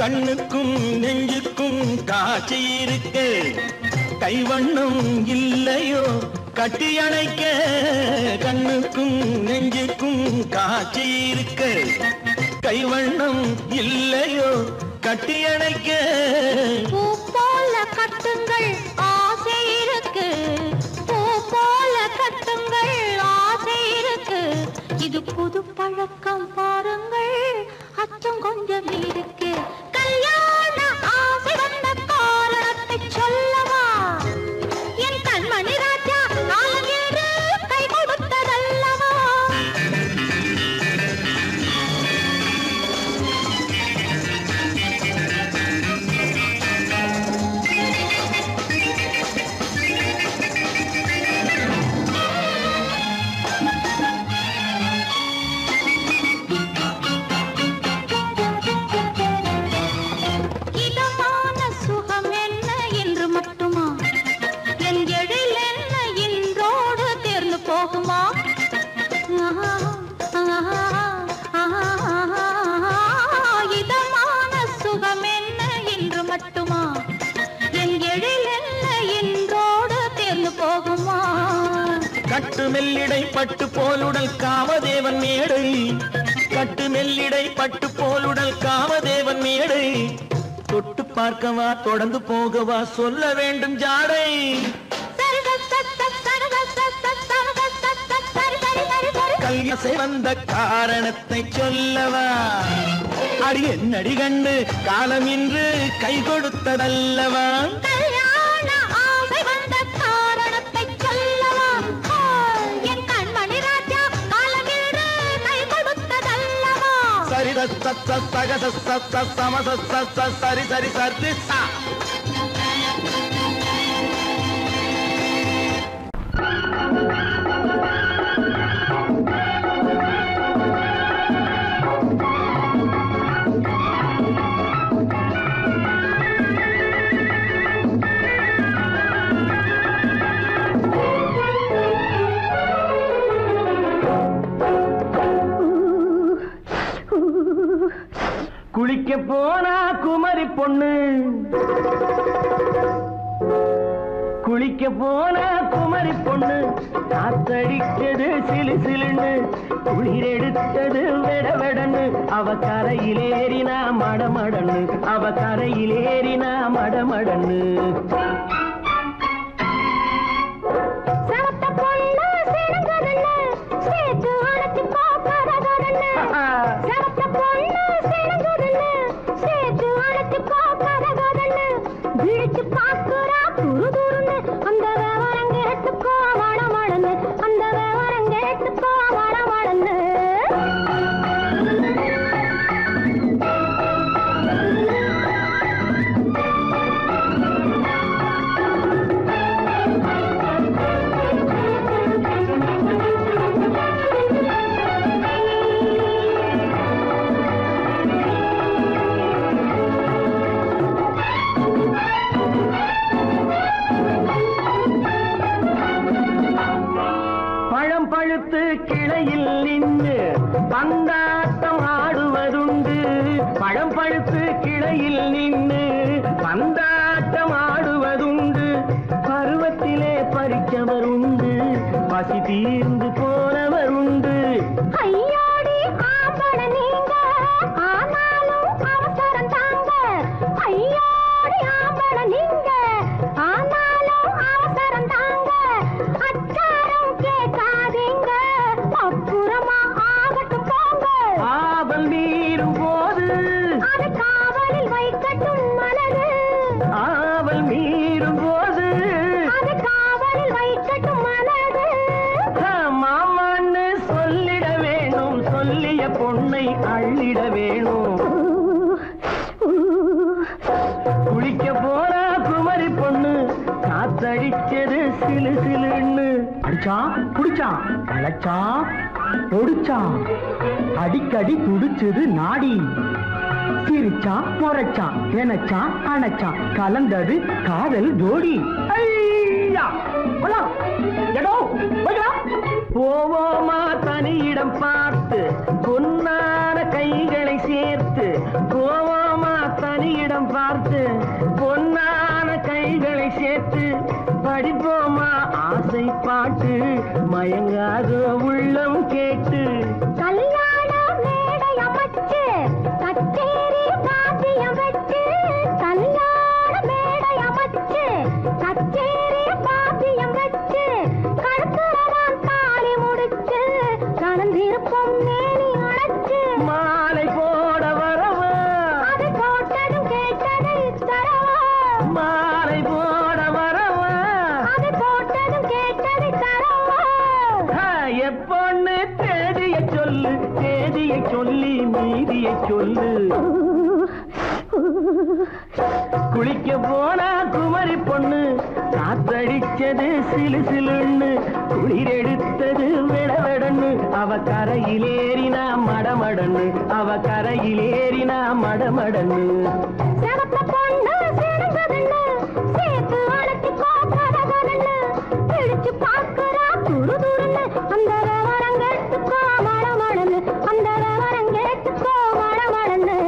கண்ணுக்கும் நெஞ்சுக்கும் காட்சி இருக்கு கைவண்ணம் இல்லையோ கட்டி அணைக்க கண்ணுக்கும் நெஞ்சுக்கும் காட்சி இருக்கு கைவண்ணம் இல்லையோ கட்டி அணைக்க பூ போல கட்டுங்கள் ஆசை இருக்கு பூ போல கட்டுங்கள் ஆசை இருக்கு இது புது பழக்கம் பாருங்கள் அச்சம் கொஞ்சம் இருக்கு கல்யாண ஆசை வந்த காரணத்தை சொல்லவா என் கண்மணி ராஜா காலம் என்று கை கொடுத்ததல்லவா கட்டு மெல்லிடை பட்டு போலுடல் காமதேவன் மேடை கட்டு மெல்லிடை பட்டு போலுடல் காமதேவன் மேடை தொட்டு பார்க்கவா தொடர்ந்து போகவா சொல்ல வேண்டும் ஜாடை கல்யாசை வந்த காரணத்தை சொல்லவா அடி என்னடி கண்டு காலம் இன்று கை கொடுத்ததல்லவா சரி சரி சரி சரி குளிக்க போனா குமரி பொண்ணு குளிக்க போனா குமரி பொண்ணு காத்தடிச்சது சிலு சிலுன்னு குளிர் எடுத்தது வெட வெடன்னு அவ கரையிலேறினா மடமடன்னு அவ கரையிலேறினா மடமடன்னு பழுத்து கிளையில் நின்று பந்தாட்டம் ஆடுவதுண்டு பழம் பழுத்து கிளையில் நின்று பந்தாட்டம் ஆடுவதுண்டு பருவத்திலே பறிச்சவருண்டு பசி தீர்ந்து போனவருண்டு ஐயோடி ஆம்பள நீங்க ஆனாலும் அவசரம் தாங்க ஐயோடி ஆம்பள நீங்க ஆனாலும் அவசரம் தாங்க அச்சாரம் கேட்காதீங்க அப்புறமா ஆகட்டும் போங்க ஆவல் மீ சிலுன்னு அடிச்சான் புடிச்சான் அழைச்சான் ஒடிச்சான் அடிக்கடி துடிச்சது நாடி சிரிச்சான் முறைச்சான் நினைச்சான் அணைச்சான் கலந்தது காதல் ஜோடி போவோமா தனியிடம் பார்த்து பொன்னான கைகளை சேர்த்து போவோமா தனியிடம் பார்த்து பொன்னான கைகளை சேர்த்து படிப்போமா ஆசை பாட்டு மயங்காத உள்ளம் கேட்டு கல்யாண மேடை அமைச்சு கச்சேரி வாத்தியம் வச்சு கல்யாண மேடை அமைச்சு கச்சேரி வாத்தியம் வச்சு கழுத்துறவான் தாலி முடிச்சு கலந்திருப்போம் மேனி அழைச்சு மாலை போட வரவா அது போட்டதும் கேட்டதை தரவா மாலை போட வரவா அது போட்டதும் கேட்டதை தரவா எப்பொண்ணு தேதியை சொல்லு தேதியை சொல்லி மீதியை சொல்லு குளிக்க போனா குமரி பொண்ணு காத்தடிச்சது சிலு சிலுன்னு குளிர் எடுத்தது விடவெடன்னு அவ கரையிலேறினா மடமடன்னு அவ கரையிலேறினா மடமடன்னு சிறப்பு பொண்ணு சிறந்ததுன்னு சேர்த்து அழைச்சிக்கோ கதகதன்னு பிடிச்சு பார்க்கறா துருதுருன்னு அந்த வரங்கெட்டுக்கோ மடமடன்னு அந்த வரங்கெட்டுக்கோ மடமடன்னு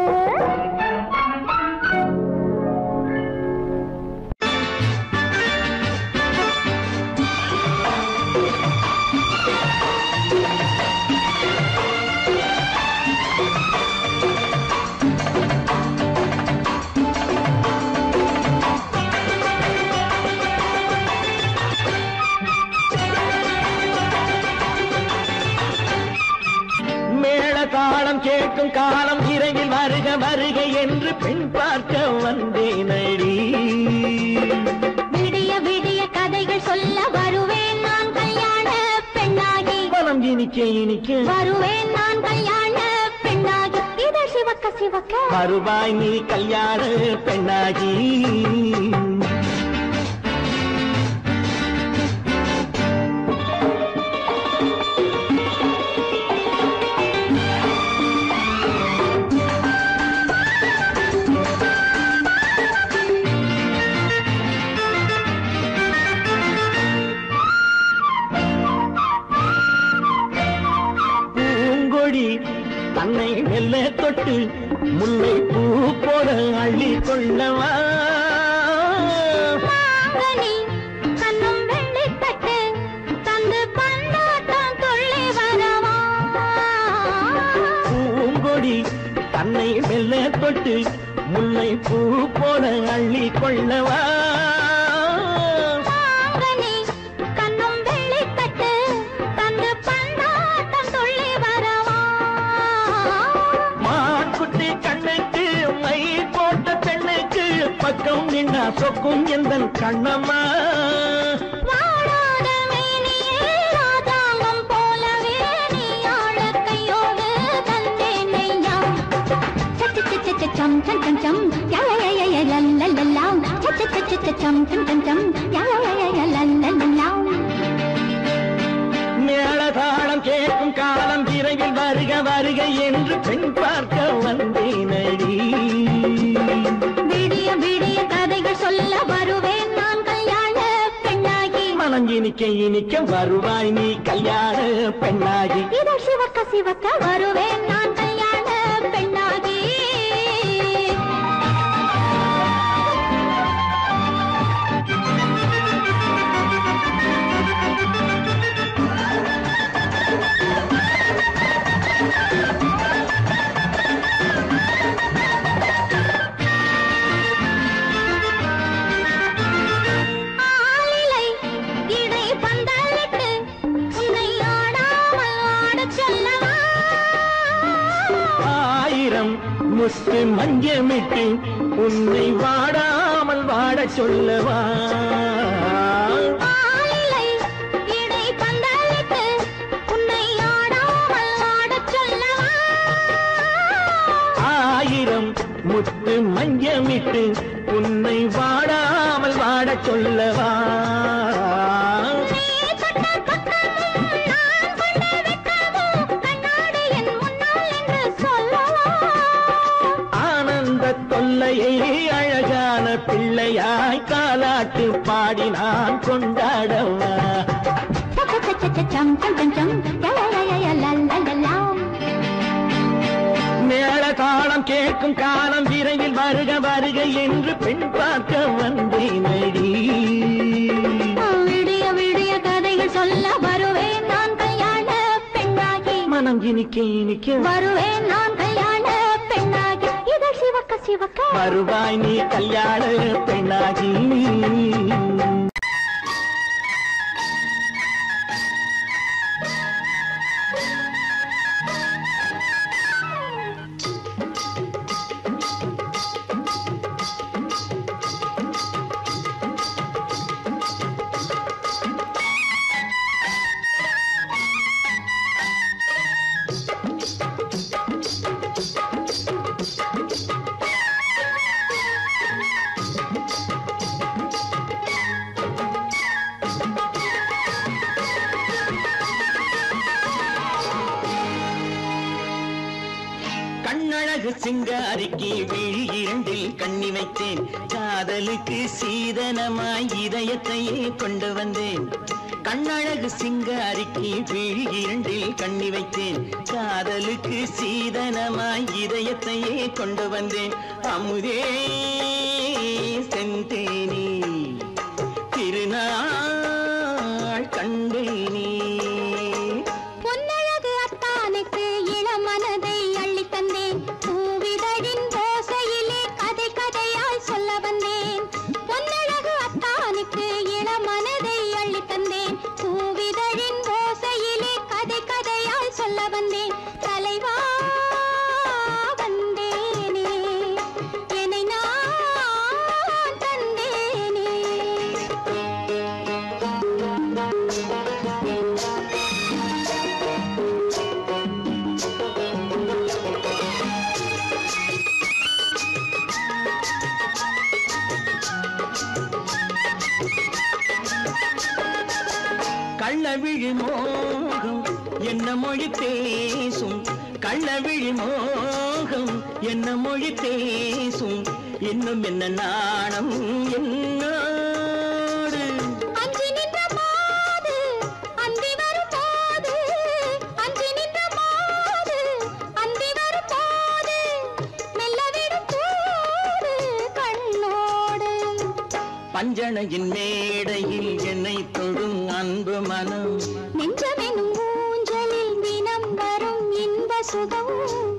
தாளம் கேட்கும் காலம் விரைவில் வருக வருக என்று பெண் பார்க்க வந்தேனடி. விடிய விடிய கதைகள் சொல்ல வருவேன் நான் கல்யாண பெண்ணாகி. மனம் இனிக்க இனிக்க வருவேன் நான் கல்யாண பெண்ணாகி. இது சிவக்க சிவக்க வருவாய் நீ கல்யாண பெண்ணாகி. தன்னை மெல்ல தொட்டு முல்லை பூ போல அள்ளி கொள்ளவா. கண்ணும் வெள்ளி தட்டு தந்து பந்தாட்டம் துள்ளி வரவா. பூங்கொடி தன்னை மெல்ல தொட்டு முல்லை பூ போல அள்ளி கொள்ளவா. பக்கம் நின்னா சொக்கும் எந்தன் கண்ணம்மா. வாழாத மேனியே ராஜாங்கம் போலவே நீ ஆழ கையோடு தந்தேன் நெய்யா. சம் சம் சம் சம் லல்லல்லாம் சம் சம் சம் லல்லல்லாம். மேளதாளம் கேட்கும் காலம் விரைவில் வருக வருக என்று பெண் பார்க்க வந்தேனடி. விடிய விடிய கதைகள் சொல்ல வருவேன் நான் கல்யாண பெண்ணாகி. மனம் இனிக்க இனிக்க வருவாய் நீ கல்யாண பெண்ணாகி. இது சிவக்க சிவக்க வருவேன் நான் கல்யாண பெண்ணாகி. முத்து மஞ்சமிட்டு உன்னை வாடாமல் வாட சொல்லவா. ஆயிரம் முத்து மஞ்சமிட்டு உன்னை வாடாமல் வாட சொல்லவா. தாலாட்டு பாடி நான் கொண்டாடவா. மேள தாளம் கேட்கும் காலம் விரைவில் வருக வருக என்று பெண் பார்க்க வந்தேனடி. விடிய விடிய கதைகள் சொல்ல வருவேன் நான் கல்யாண பெண்ணாகி. மனம் இனிக்க இனிக்க வருவேன் நான் கல்யாண பெண்ணாகி. இதழ் சிவக்க சிவக்க வருவாய் நீ கல்யாண பெண்ணாகி. கண்ணழகு சிங்காரிக்கு விழி இரண்டில் கண்ணி வைத்தேன். காதலுக்கு சீதனமாய் இதயத்தையே கொண்டு வந்தேன். கண்ணழகு சிங்காரிக்கு விழி இரண்டில் கண்ணி வைத்தேன். காதலுக்கு சீதனமாய் இதயத்தையே கொண்டு வந்தேன். அமுதே செந்தேனே திருநாள் கண்டேனே. பொன்னழகு அத்தானுக்கு இளமனதை அள்ளி தந்தேன். பூவிதழின் ஓசையிலே கதை கதையாய் சொல்ல வந்தேன். பொன்னழகு அத்தானுக்கு இளமனதை அள்ளி தந்தேன். பூவிதழின் ஓசையிலே கதை கதையாய் சொல்ல வந்தேன். தலைவா வந்தேனே என்னை நான் தந்தேனே. கள்ளவிழி மோகம் என்ன மொழி பேசும். கள்ளவிழி மோகம் என்ன மொழி பேசும். இன்னும் என்ன நாணம் என்னோடு. அஞ்சி நின்ற மாது அந்தி வரும் போது. அஞ்சி நின்ற மாது அந்தி வரும் போது. மெல்ல விடும் தூது கண்ணோடு. பஞ்சணையின் மேடையில் என்னை தொடும் அன்பு மனம். நெஞ்சமெனும் ஊஞ்சலில் தினம் வரும் இன்ப சுகம்.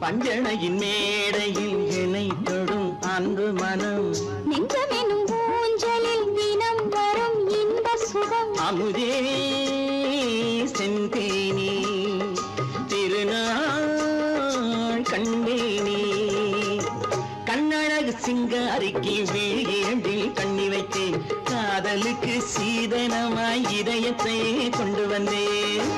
பஞ்சணையின் மேடையில் என்னை தொடும் அன்பு மனம். நெஞ்சமெனும் ஊஞ்சலில் தினம் வரும் இன்ப சுகம். அமுதே செந்தேனே திருநாள் கண்டேனே. கண்ணழகு சிங்காரிக்கு விழி இரண்டில் கண்ணி வைத்தேன். காதலுக்கு சீதனமாய் இதயத்தை கொண்டு வந்தேன்.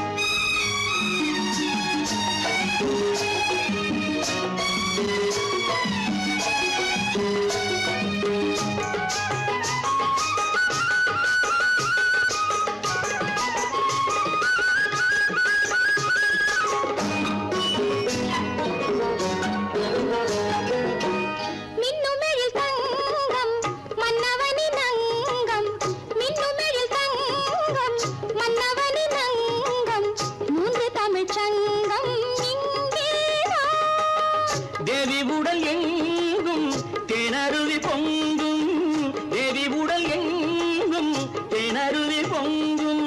மின்னுமெழில் தங்கம் மன்னவனின் அங்கம். மின்னுமெழில் தங்கம் மன்னவனின் அங்கம். மூன்று தமிழ்ச் சங்கம் இங்கேதான். தேவி உடல் எங்கும் தேனருவி பொங்கும். தேவி உடல் எங்கும் தேனருவி பொங்கும்.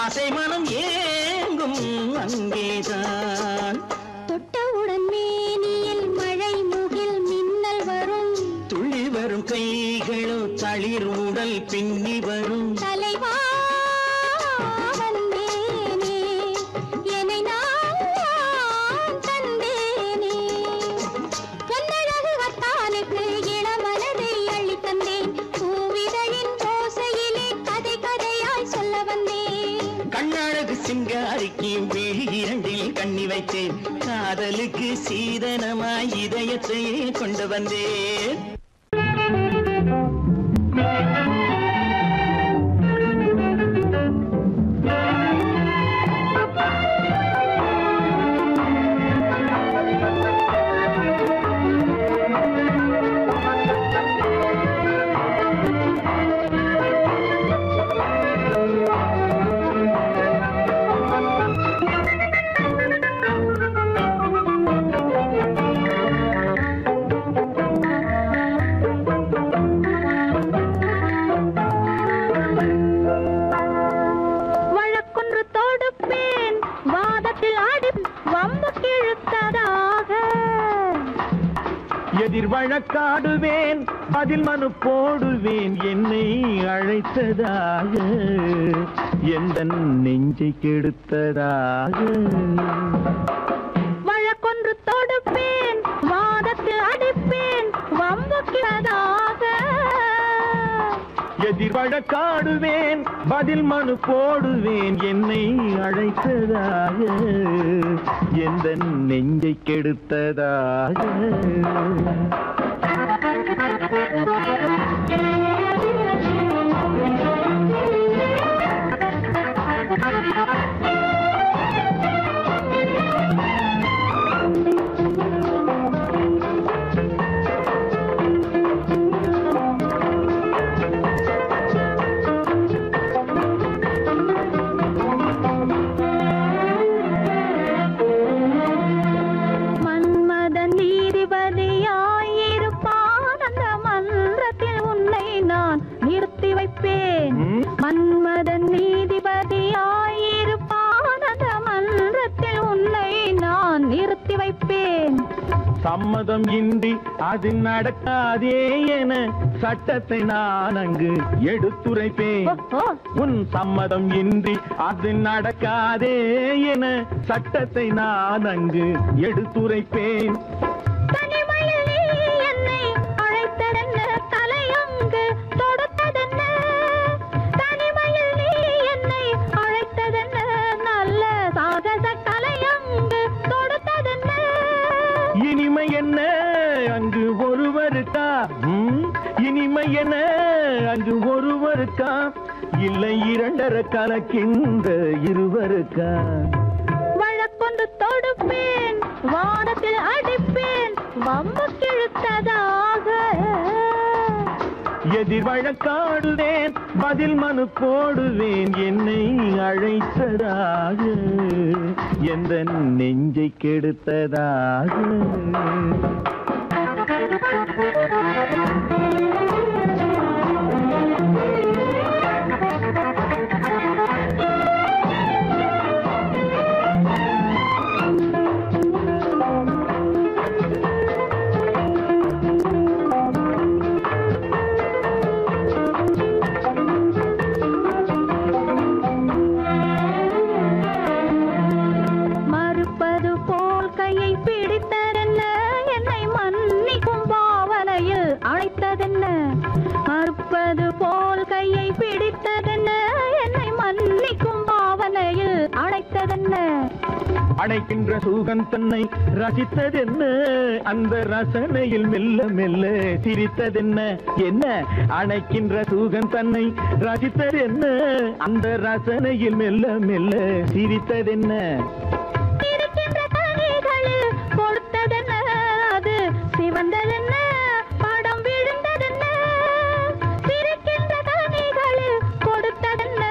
ஆசை மனம் ஏங்கும் அங்கேதான். தொட்டவுடன் மேனியில் மழை முகில் மின்னல் வரும். துள்ளி வரும் கைகளோ தளிர் உடல் பின்னி வரும். தலைவா வந்தேனே என்னை நான் தந்தேனே. பொன்னழகு அத்தானுக்கு இளமனதை அள்ளி தந்தேன். பூவிதழின் ஓசையிலே கதை கதையாய் சொல்ல வந்தேன். கண்ணழகு சிங்காரிக்கு விழி இரண்டில் கண்ணி வைத்தேன். காதலுக்கு சீதனமாய் இதயத்தையே கொண்டு வந்தேன். எதிர் வழக்காடுவேன் அதில் மனு போடுவேன் என்னை அழைத்ததாக எந்த நெஞ்சை கெடுத்ததாக வழக்கொன்று தொடுப்பேன் வாதத்தில் அடிப்பேன் வம்புக்கிறதாக எதிர் வழக்காடுவேன் பதில் மனு போடுவேன் என்னை அழைத்ததாக எந்த நெஞ்சை கெடுத்ததாக மன்மதன் நீதிபதியாயிருப்பான் அந்த மன்றத்தில் உன்னை நான் நிறுத்தி வைப்பேன் சம்மதம் இன்றி அது நடக்காதே என சட்டத்தை நான் அங்கு எடுத்துரைப்பேன் உன் சம்மதம் இன்றி அது நடக்காதே என சட்டத்தை நான் அங்கு எடுத்துரைப்பேன் இனிமை என்ன அங்கு ஒருவருக்கா இனிமை என்ன அங்கு ஒருவருக்கா இல்லை இரண்டரை கலக்கின்ற இருவருக்கா வழக்கொண்டு தொடுப்பேன் வானத்தில் அடிப்பேன் வம்புக்கிழுத்ததாக எதிர் வழக்காடுவேன் பதில் மனு போடுவேன் என்னை அழைத்ததாக எந்த நெஞ்சை கெடுத்ததாக மறுப்பது போல் கையை பிடித்ததென்ன என்னை மன்னிக்கும் பாவனையில் அழைத்ததென்ன அடைக்கின்ற சுகம் தன்னை ரசித்ததென்ன அந்த ரசனையில் மெல்ல மெல்ல சிரித்ததென்ன என்ன அடைக்கின்ற சுகம் தன்னை ரசித்ததென்ன அந்த ரசனையில் மெல்ல மெல்ல சிரித்ததென்ன கொடுத்ததென்ன அது சிவந்ததென்ன படம் விழுந்ததென்ன சிரிக்கின்ற கனிகளில் கொடுத்ததென்ன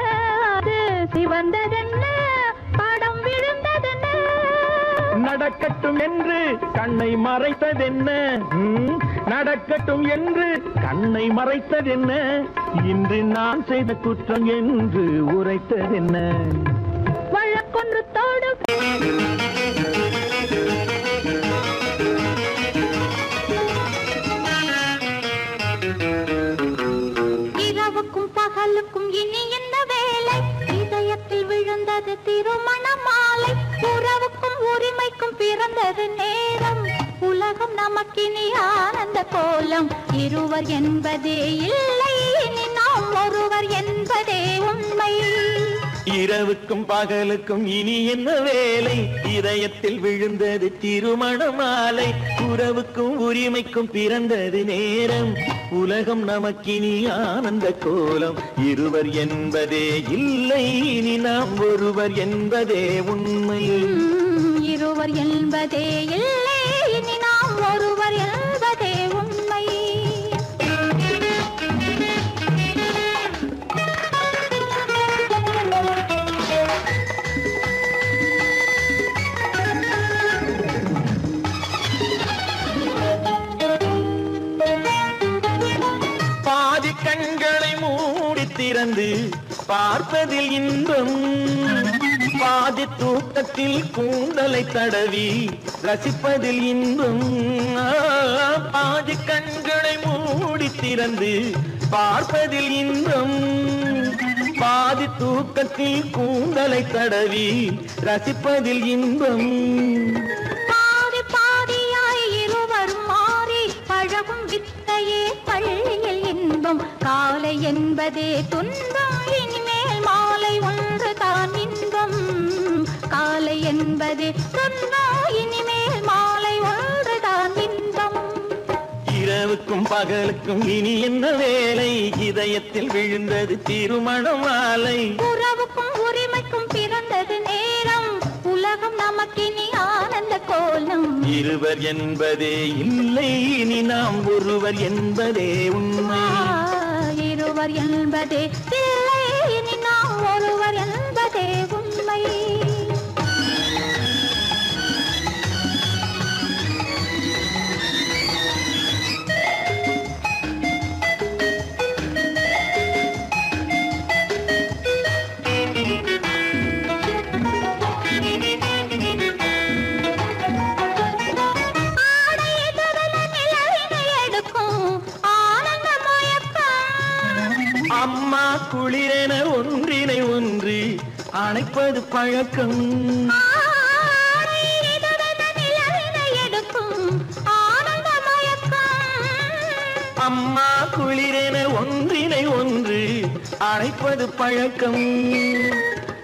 அது சிவந்ததென்ன படம் விழுந்ததென்ன நடக்கட்டும் என்று கண்ணை மறைத்ததென்ன நடக்கட்டும் என்று கண்ணை மறைத்ததென்ன இன்று நான் செய்த குற்றம் என்று உரைத்ததென்ன வழக்கொன்று தோடு இரவுக்கும் பகலுக்கும் இனி என்ன வேலை இதயத்தில் விழுந்தது திருமண மாலை உறவுக்கும் உரிமைக்கும் பிறந்தது நேரம் உலகம் நமக்கினி ஆனந்த கோலம் இருவர் என்பதே இல்லை இனி நாம் ஒருவர் என்பதே உண்மை இரவுக்கும் பகலுக்கும் இனி என்ன வேலை இதயத்தில் விழுந்தது திருமண மாலை உறவுக்கும் உரிமைக்கும் பிறந்தது நேரம் உலகம் நமக்கினி ஆனந்த கோலம் இருவர் என்பதே இல்லை இனி நாம் ஒருவர் என்பதே உண்மை இருவர் என்பதே இல்லை இனி நாம் ஒருவர் என்பதே உண்மை பாதி கண்களை மூடி திறந்து பார்ப்பதில் இன்பம் பாதி தூக்கத்தில் கூந்தலை தடவி ரசிப்பதில் இன்பம், பாதி கண்களை மூடி திறந்து பார்ப்பதில் இன்பம். பாதி தூக்கத்தில் கூந்தலை தடவி ரசிப்பதில் இன்பம். பாதி பாதியாய் இருவரும் மாறி பழகும் வித்தையே பள்ளியில் இன்பம். காலை என்பதே துன்பம், இனிமேல் மாலை ஒன்று தான் இன்பம். காலை என்பதே துன்பம், இனிமேல் மாலை ஒன்று தான் இன்பம். இரவுக்கும் பகலுக்கும் இனி என்ன வேலை, இதயத்தில் விழுந்தது திருமண மாலை. உறவுக்கும் உரிமைக்கும் பிறந்தது நேரம், உலகம் நமக்கினி ஆனந்த கோலம். இருவர் என்பதே இல்லை, இனி நாம் ஒருவர் என்பதே உண்மை. இருவர் என்பதே இல்லை, இனி நாம் ஒருவர் என்பதே உண்மை. அம்மா குளிரென ஒன்றினை ஒன்று அணைப்பது பழக்கம். அம்மா குளிரென ஒன்றினை ஒன்று அணைப்பது பழக்கம்.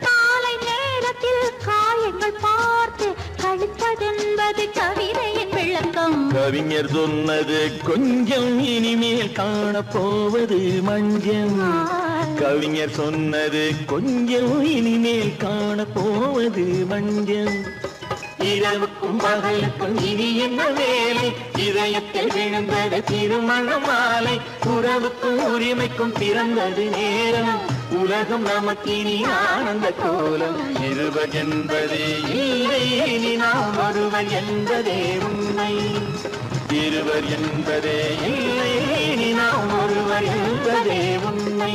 காலை நேரத்தில் காயங்கள் பார்த்து கழிப்பதென்பது கவிதையின் விளக்கம். கவிஞர் சொன்னது கொஞ்சம், இனிமேல் காணப்போவது மஞ்சம். கவிஞர் சொன்னது கொஞ்சம், இனிமேல் காணப்போவது மஞ்சம். இரவுக்கும் பகலுக்கும் இனி என்ன வேலை, இதயத்தில் விழுந்தது திருமண மாலை. உறவுக்கும் உரிமைக்கும் பிறந்தது நேரம், உலகம் நமக்கினி ஆனந்த கோலம். இருவர் என்பதே இல்லை, இனி நாம் ஒருவர் என்பதே உண்மை. இருவர் என்பதே இல்லை, இனி நாம் ஒருவர் என்பதே உண்மை.